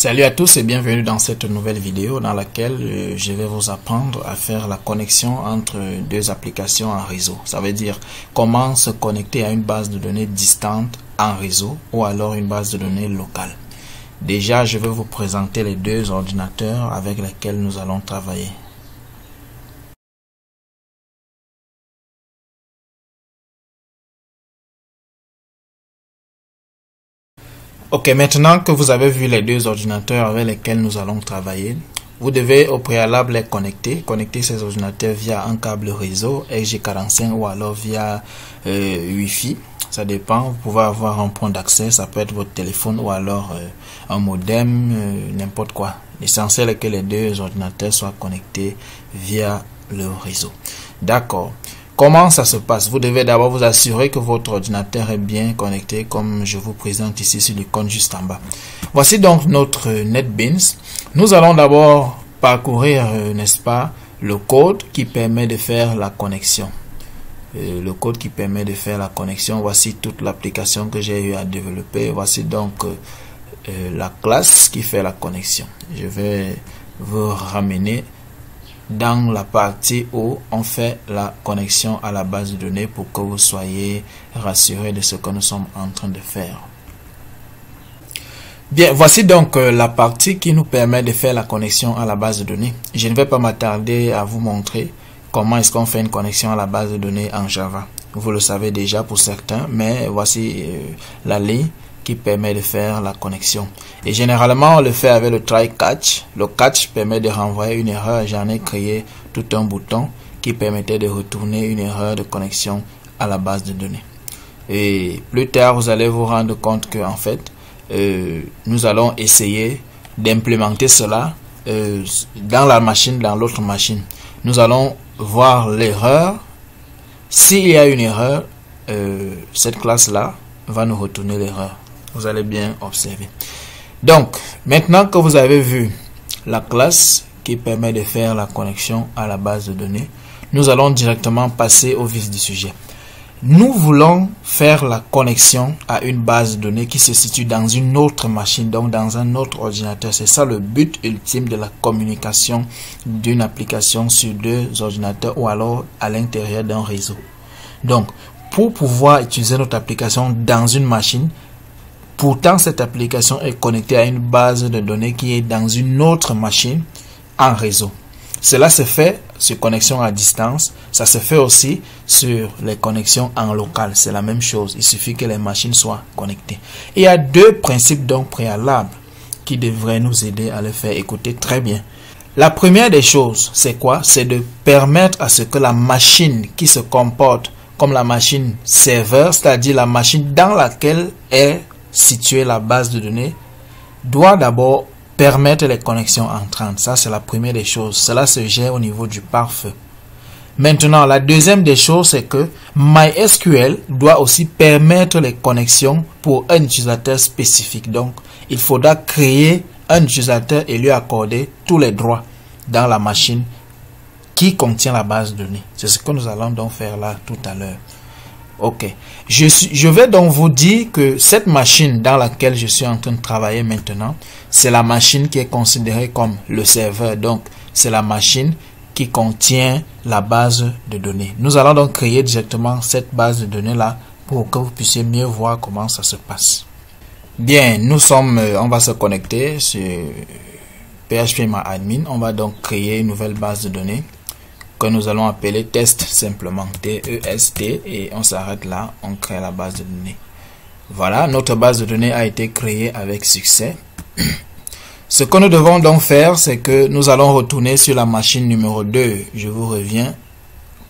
Salut à tous et bienvenue dans cette nouvelle vidéo dans laquelle je vais vous apprendre à faire la connexion entre deux applications en réseau. Ça veut dire comment se connecter à une base de données distante en réseau ou alors une base de données locale. Déjà, je vais vous présenter les deux ordinateurs avec lesquels nous allons travailler. Ok, maintenant que vous avez vu les deux ordinateurs avec lesquels nous allons travailler, vous devez au préalable les connecter ces ordinateurs via un câble réseau RJ45 ou alors via Wi-Fi. Ça dépend, vous pouvez avoir un point d'accès, ça peut être votre téléphone ou alors un modem, n'importe quoi. L'essentiel est que les deux ordinateurs soient connectés via le réseau. D'accord. Comment ça se passe? Vous devez d'abord vous assurer que votre ordinateur est bien connecté comme je vous présente ici sur l'icône juste en bas. Voici donc notre NetBeans. Nous allons d'abord parcourir, n'est-ce pas, le code qui permet de faire la connexion. Le code qui permet de faire la connexion. Voici toute l'application que j'ai eu à développer. Voici donc la classe qui fait la connexion. Je vais vous ramener dans la partie où on fait la connexion à la base de données pour que vous soyez rassurés de ce que nous sommes en train de faire. Bien, voici donc la partie qui nous permet de faire la connexion à la base de données. Je ne vais pas m'attarder à vous montrer comment est-ce qu'on fait une connexion à la base de données en Java. Vous le savez déjà pour certains, mais voici la ligne qui permet de faire la connexion. Et généralement, on le fait avec le try catch. Le catch permet de renvoyer une erreur. J'en ai créé tout un bouton qui permettait de retourner une erreur de connexion à la base de données. Et plus tard, vous allez vous rendre compte que en fait, nous allons essayer d'implémenter cela dans la machine, dans l'autre machine. Nous allons voir l'erreur. S'il y a une erreur, cette classe-là va nous retourner l'erreur. Vous allez bien observer. Donc, maintenant que vous avez vu la classe qui permet de faire la connexion à la base de données, nous allons directement passer au vif du sujet. Nous voulons faire la connexion à une base de données qui se situe dans une autre machine, donc dans un autre ordinateur. C'est ça le but ultime de la communication d'une application sur deux ordinateurs ou alors à l'intérieur d'un réseau. Donc, pour pouvoir utiliser notre application dans une machine, pourtant cette application est connectée à une base de données qui est dans une autre machine en réseau. Cela se fait sur connexion à distance, ça se fait aussi sur les connexions en local, c'est la même chose, il suffit que les machines soient connectées. Il y a deux principes donc préalables qui devraient nous aider à le faire. Écoutez très bien. La première des choses, c'est quoi? C'est de permettre à ce que la machine qui se comporte comme la machine serveur, c'est-à-dire la machine dans laquelle est située la base de données, doit d'abord permettre les connexions entrantes. Ça, c'est la première des choses. Cela se gère au niveau du pare-feu. Maintenant, la deuxième des choses, c'est que MySQL doit aussi permettre les connexions pour un utilisateur spécifique. Donc, il faudra créer un utilisateur et lui accorder tous les droits dans la machine qui contient la base de données. C'est ce que nous allons donc faire là tout à l'heure. Ok. Je vais donc vous dire que cette machine dans laquelle je suis en train de travailler maintenant, c'est la machine qui est considérée comme le serveur. Donc, c'est la machine qui contient la base de données. Nous allons donc créer directement cette base de données là pour que vous puissiez mieux voir comment ça se passe. Bien, on va se connecter sur phpMyAdmin. On va donc créer une nouvelle base de données que nous allons appeler test simplement, T-E-S-T, et on s'arrête là, on crée la base de données. Voilà, notre base de données a été créée avec succès. Ce que nous devons donc faire, c'est que nous allons retourner sur la machine numéro 2. Je vous reviens.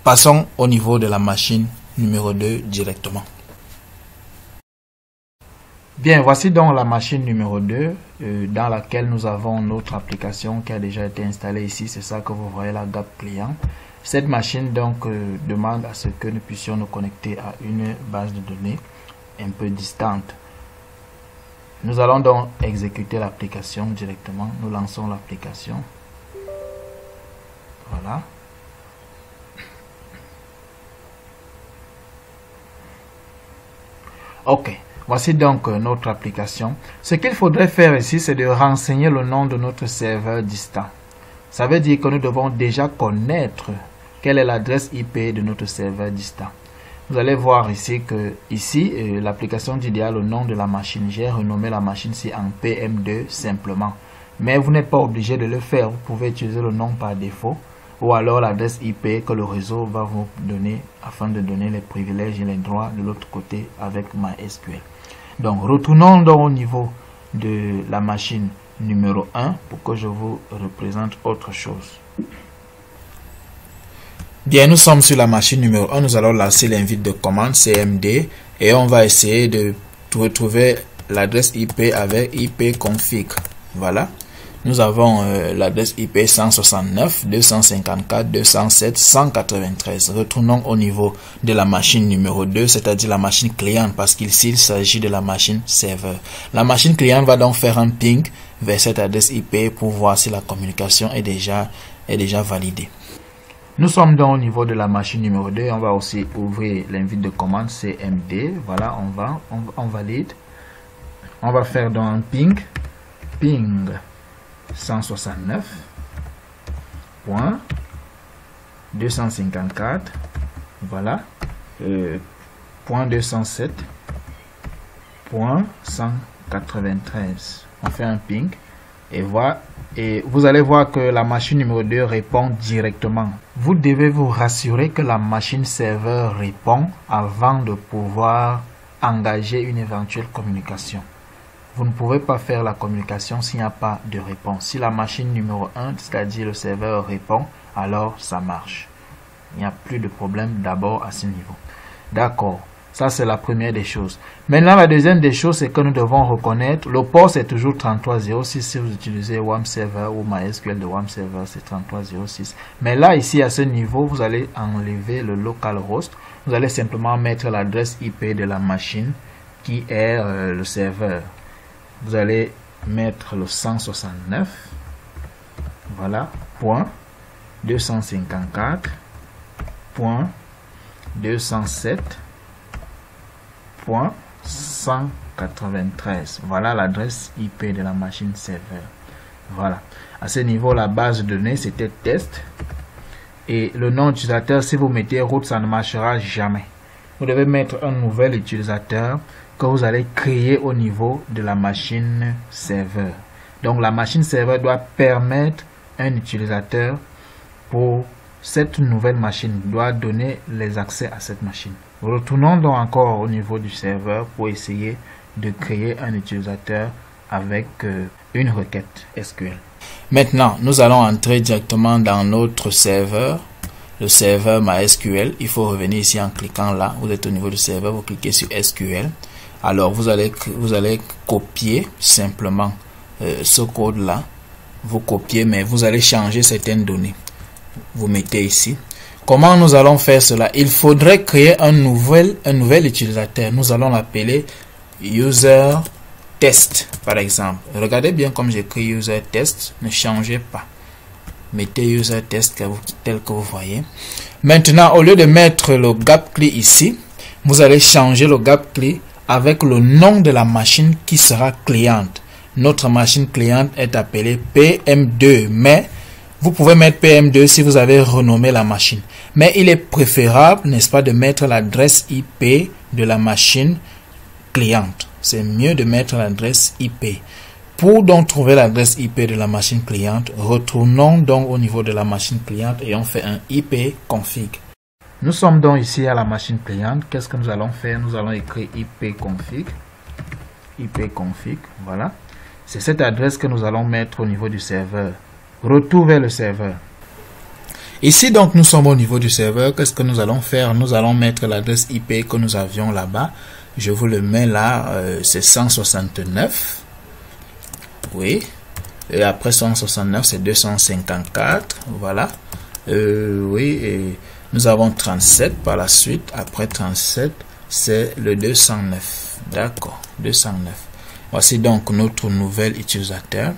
Passons au niveau de la machine numéro 2 directement. Bien, voici donc la machine numéro 2 dans laquelle nous avons notre application qui a déjà été installée ici. C'est ça que vous voyez la GAP client. Cette machine donc demande à ce que nous puissions nous connecter à une base de données un peu distante. Nous allons donc exécuter l'application directement. Nous lançons l'application. Voilà. Ok. Voici donc notre application. Ce qu'il faudrait faire ici, c'est de renseigner le nom de notre serveur distant. Ça veut dire que nous devons déjà connaître quelle est l'adresse IP de notre serveur distant. Vous allez voir ici que l'application dit déjà le nom de la machine. J'ai renommé la machine ici en PM2 simplement. Mais vous n'êtes pas obligé de le faire. Vous pouvez utiliser le nom par défaut ou alors l'adresse IP que le réseau va vous donner afin de donner les privilèges et les droits de l'autre côté avec MySQL. Donc, retournons donc au niveau de la machine numéro 1 pour que je vous représente autre chose. Bien, nous sommes sur la machine numéro 1. Nous allons lancer l'invite de commande CMD et on va essayer de retrouver l'adresse IP avec ipconfig. Voilà. Nous avons l'adresse IP 169.254.207.193. Retournons au niveau de la machine numéro 2, c'est-à-dire la machine client, parce qu'ici il s'agit de la machine serveur. La machine client va donc faire un ping vers cette adresse IP pour voir si la communication est déjà validée. Nous sommes donc au niveau de la machine numéro 2. On va aussi ouvrir l'invite de commande CMD. Voilà, on valide. On va faire donc un ping 169.254, voilà, .207.193. On fait un ping et voilà, et vous allez voir que la machine numéro 2 répond directement. Vous devez vous rassurer que la machine serveur répond avant de pouvoir engager une éventuelle communication. Vous ne pouvez pas faire la communication s'il n'y a pas de réponse. Si la machine numéro 1, c'est-à-dire le serveur, répond, alors ça marche. Il n'y a plus de problème d'abord à ce niveau. D'accord. Ça, c'est la première des choses. Maintenant, la deuxième des choses, c'est que nous devons reconnaître, le port, c'est toujours 3306. Si vous utilisez WAMP Server ou MySQL de WAMP Server, c'est 3306. Mais là, ici, à ce niveau, vous allez enlever le localhost. Vous allez simplement mettre l'adresse IP de la machine qui est le serveur. Vous allez mettre le 169, voilà, .254.207.193. Voilà l'adresse IP de la machine serveur. Voilà. À ce niveau, la base de données, c'était test. Et le nom utilisateur, si vous mettez root, ça ne marchera jamais. Vous devez mettre un nouvel utilisateur que vous allez créer au niveau de la machine serveur. Donc la machine serveur doit permettre un utilisateur pour cette nouvelle machine, doit donner les accès à cette machine. Retournons donc encore au niveau du serveur pour essayer de créer un utilisateur avec une requête SQL. Maintenant, nous allons entrer directement dans notre serveur, le serveur MySQL. Il faut revenir ici en cliquant là. Vous êtes au niveau du serveur, vous cliquez sur SQL. Alors, vous allez copier simplement ce code-là. Vous copiez, mais vous allez changer certaines données. Vous mettez ici. Comment nous allons faire cela? Il faudrait créer un nouvel utilisateur. Nous allons l'appeler user test, par exemple. Regardez bien comme j'écris user test. Ne changez pas. Mettez user test tel que vous voyez. Maintenant, au lieu de mettre le gap clé ici, vous allez changer le gap clé avec le nom de la machine qui sera cliente. Notre machine cliente est appelée PM2, mais vous pouvez mettre PM2 si vous avez renommé la machine. Mais il est préférable, n'est-ce pas, de mettre l'adresse IP de la machine cliente. C'est mieux de mettre l'adresse IP. Pour donc trouver l'adresse IP de la machine cliente, retournons donc au niveau de la machine cliente et on fait un ipconfig. Nous sommes donc ici à la machine cliente. Qu'est-ce que nous allons faire? Nous allons écrire ipconfig. Ipconfig, voilà. C'est cette adresse que nous allons mettre au niveau du serveur. Retour vers le serveur. Ici donc nous sommes au niveau du serveur. Qu'est-ce que nous allons faire? Nous allons mettre l'adresse IP que nous avions là-bas. Je vous le mets là, c'est 169. Oui. Et après 169, c'est 254. Voilà. Oui. Et nous avons 37 par la suite. Après 37, c'est le 209. D'accord. 209. Voici donc notre nouvel utilisateur.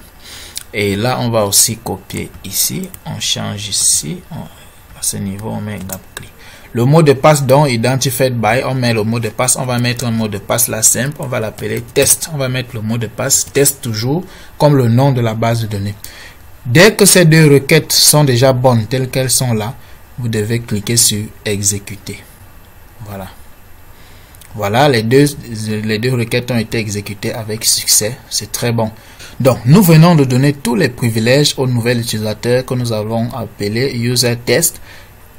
Et là, on va aussi copier ici. On change ici. À ce niveau, on met gap clé. Le mot de passe dont identified by, on met le mot de passe, on va mettre un mot de passe là simple, on va l'appeler test. On va mettre le mot de passe test toujours comme le nom de la base de données. Dès que ces deux requêtes sont déjà bonnes telles qu'elles sont là, vous devez cliquer sur exécuter. Voilà. Voilà, les deux requêtes ont été exécutées avec succès. C'est très bon. Donc, nous venons de donner tous les privilèges au nouvel utilisateur que nous avons appelé user test.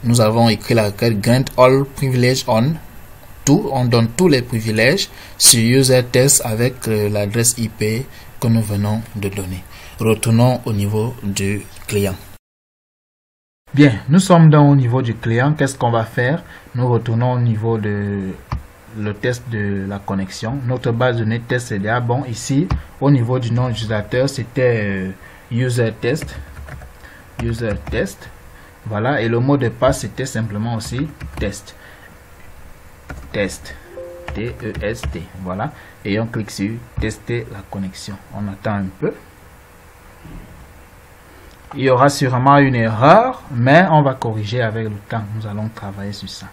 Nous avons écrit la requête grant all privilege on. On donne tous les privilèges sur user test avec l'adresse IP que nous venons de donner. Retournons au niveau du client. Bien, nous sommes donc au niveau du client. Qu'est-ce qu'on va faire? Nous retournons au niveau de le test de la connexion. Notre base de données test c'est déjà bon. Ici, au niveau du nom utilisateur, c'était user test. User test. Voilà. Et le mot de passe, c'était simplement aussi test. Test. T-E-S-T. Voilà. Et on clique sur tester la connexion. On attend un peu. Il y aura sûrement une erreur, mais on va corriger avec le temps. Nous allons travailler sur ça.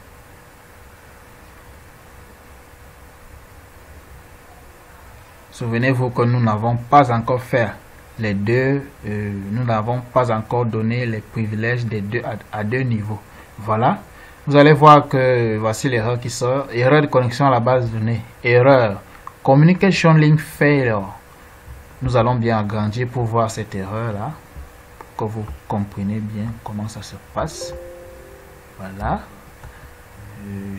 Souvenez-vous que nous n'avons pas encore fait les deux, nous n'avons pas encore donné les privilèges des deux à deux niveaux. Voilà. Vous allez voir que voici l'erreur qui sort. Erreur de connexion à la base de données. Erreur. Communication link failure. Nous allons bien agrandir pour voir cette erreur là. Que vous comprenez bien comment ça se passe. Voilà.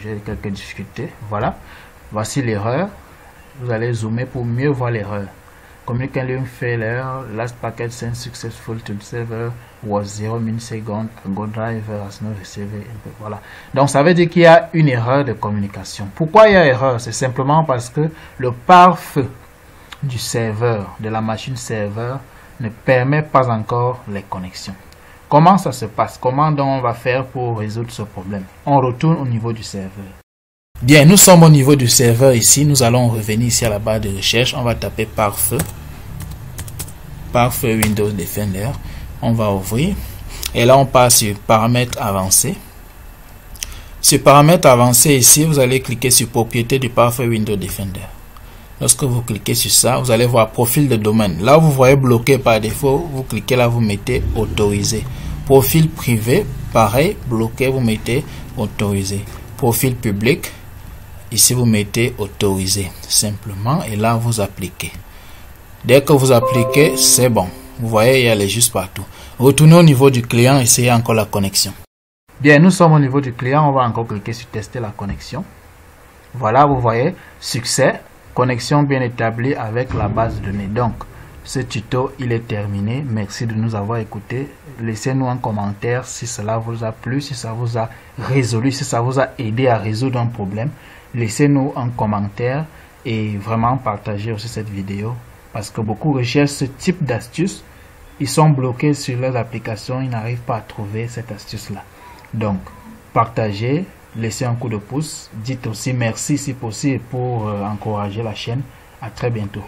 J'ai quelques difficultés. Voilà. Voici l'erreur. Vous allez zoomer pour mieux voir l'erreur. Communication link failure. Last packet sent successful to the server was 0 milliseconds. Go driver has not received. Voilà. Donc ça veut dire qu'il y a une erreur de communication. Pourquoi il y a erreur? C'est simplement parce que le pare-feu du serveur, de la machine serveur, ne permet pas encore les connexions. Comment ça se passe? Comment donc on va faire pour résoudre ce problème? On retourne au niveau du serveur. Bien, nous sommes au niveau du serveur ici. Nous allons revenir ici à la barre de recherche. On va taper pare-feu. Pare-feu Windows Defender. On va ouvrir. Et là, on passe sur paramètres avancés. Sur paramètres avancés ici, vous allez cliquer sur propriété du pare-feu Windows Defender. Lorsque vous cliquez sur ça, vous allez voir profil de domaine. Là, vous voyez bloqué par défaut. Vous cliquez là, vous mettez autorisé. Profil privé, pareil, bloqué, vous mettez autorisé. Profil public, ici vous mettez autorisé simplement et là vous appliquez. Dès que vous appliquez, c'est bon. Vous voyez, il y a les juste partout. Retournez au niveau du client, essayez encore la connexion. Bien, nous sommes au niveau du client, on va encore cliquer sur tester la connexion. Voilà, vous voyez, succès, connexion bien établie avec la base de données. Donc, ce tuto, il est terminé. Merci de nous avoir écoutés. Laissez-nous un commentaire si cela vous a plu, si ça vous a résolu, si ça vous a aidé à résoudre un problème. Laissez-nous un commentaire et vraiment partagez aussi cette vidéo parce que beaucoup recherchent ce type d'astuce. Ils sont bloqués sur leurs applications, ils n'arrivent pas à trouver cette astuce-là. Donc, partagez, laissez un coup de pouce. Dites aussi merci si possible pour encourager la chaîne. À très bientôt.